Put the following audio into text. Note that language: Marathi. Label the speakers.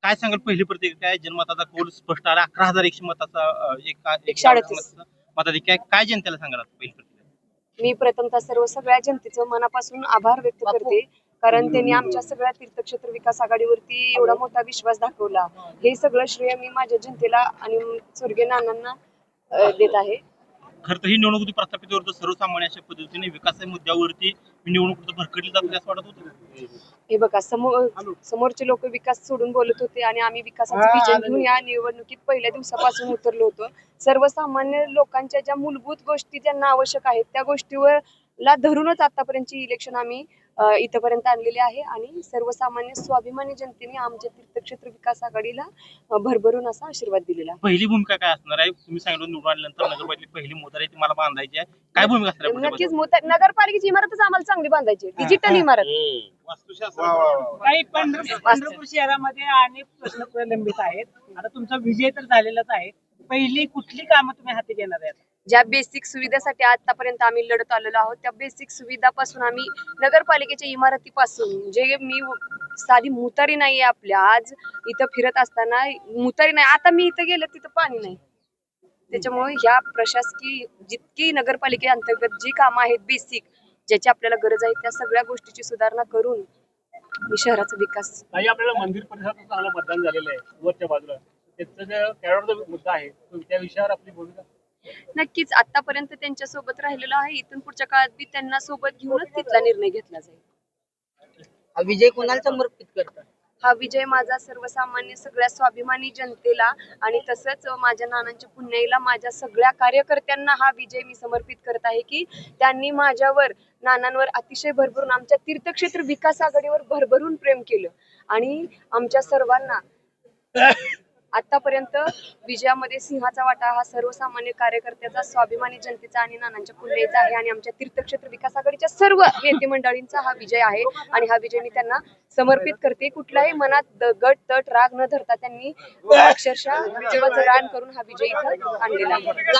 Speaker 1: काय सांगाल पहिली प्रतिक्रिया काय जनमताचा कौल स्पष्ट आला 11,100 मताचा
Speaker 2: 138
Speaker 1: मताधिक्य काय जनतेला सांगाल पहिली प्रतिक्रिया?
Speaker 2: मी प्रथमतः सगळ्या जनतेचं मनापासून आभार व्यक्त करते, कारण त्यांनी आमच्या सगळ्या तीर्थक्षेत्र विकास आघाडीवरती एवढा मोठा विश्वास दाखवला. हे सगळं श्रेय मी माझ्या जनतेला आणि स्वर्गीय नानांना देत आहे.
Speaker 1: खरं तर ही निवडणूक प्रस्थापित होतं सर्वसामान्य अशा पद्धतीने विकासाच्या मुद्द्यावरती निवडणूक भरकटली जाते असं वाटत होतं.
Speaker 2: हे बघा, समोरचे लोक विकास सोडून बोलत होते आणि आम्ही विकासाचं विजन घेऊन या निवडणुकीत पहिल्या दिवसापासून उतरलो होतो. सर्वसामान्य लोकांच्या ज्या मूलभूत गोष्टी ज्यांना आवश्यक आहेत त्या गोष्टीवर ला धरूनच आतापर्यंतची इलेक्शन आम्ही इथपर्यंत आणलेली आहे आणि सर्वसामान्य स्वाभिमानी जनतेने आमच्या तीर्थक्षेत्र विकास आघाडीला भरभरून असा आशीर्वाद दिलेला आहे.
Speaker 1: पहिली भूमिका काय असणार आहे? तुम्ही सांगितलं निवडून आल्यानंतर नगरपालिकेची पहिली मोटार आहे ती मला बांधायची आहे, काय भूमिका असणार आहे?
Speaker 2: नक्कीच नगरपालिकेची इमारतच आम्हाला चांगली बांधायची, डिजिटल इमारत.
Speaker 3: काही पंढरपूर शहरामध्ये अनेक प्रश्न प्रलंबित आहेत. आता तुमचा विजय तर झालेलाच आहे. पहिली कुठली कामं तुम्ही हाती घेणार आहेत?
Speaker 2: ज्या बेसिक सुविधासाठी आतापर्यंत आम्ही लढत आलेलो आहोत त्या बेसिक सुविधापासून आम्ही नगरपालिकेच्या इमारतीपासून, जे मी साधी मुतारी नाहीये आपल्या, आज इथं फिरत असताना मुतारी नाही, आता मी इथं गेलं तिथं पाणी नाही. त्याच्यामुळे ह्या प्रशासकीय जितकी नगरपालिके अंतर्गत जी कामं आहेत बेसिक, ज्याची आपल्याला गरज आहे, त्या सगळ्या गोष्टीची सुधारणा करून मी शहराचा विकास.
Speaker 4: आपल्याला मंदिर परिसरात चांगलं मतदान झालेलं आहे वरच्या बाजूला, त्याचा मुद्दा आहे त्या विषयावर आपली भूमिका.
Speaker 2: नक्कीच आतापर्यंत त्यांच्या सोबत राहिलेलो आहे, इथून पुढच्या काळात बी त्यांना सोबत घेऊनच तिथला निर्णय घेतला जाईल.
Speaker 3: हा विजय कोणाला समर्पित करतात?
Speaker 2: हा विजय माझा सर्वसामान्य सगळ्या स्वाभिमानी जनतेला आणि तसंच माझ्या नानांच्या पुण्याईला, माझ्या सगळ्या कार्यकर्त्यांना हा विजय मी समर्पित करत आहे की त्यांनी माझ्यावर, नानांवर अतिशय भरभरून, आमच्या तीर्थक्षेत्र विकास आघाडीवर भरभरून प्रेम केलं आणि आमच्या सर्वांना आतापर्यंत विजयामध्ये सिंहाचा वाटा हा सर्वसामान्य कार्यकर्त्याचा, स्वाभिमानी जनतेचा आणि नानांच्या पुण्याईचा आहे आणि आमच्या तीर्थक्षेत्र विकास आघाडीच्या सर्व नेते मंडळींचा हा विजय आहे आणि हा विजय मी त्यांना समर्पित करते. कुठलाही मनात गट तट राग न धरता त्यांनी अक्षरशः जीवाचं रान करून हा विजय इथं आणलेला आहे.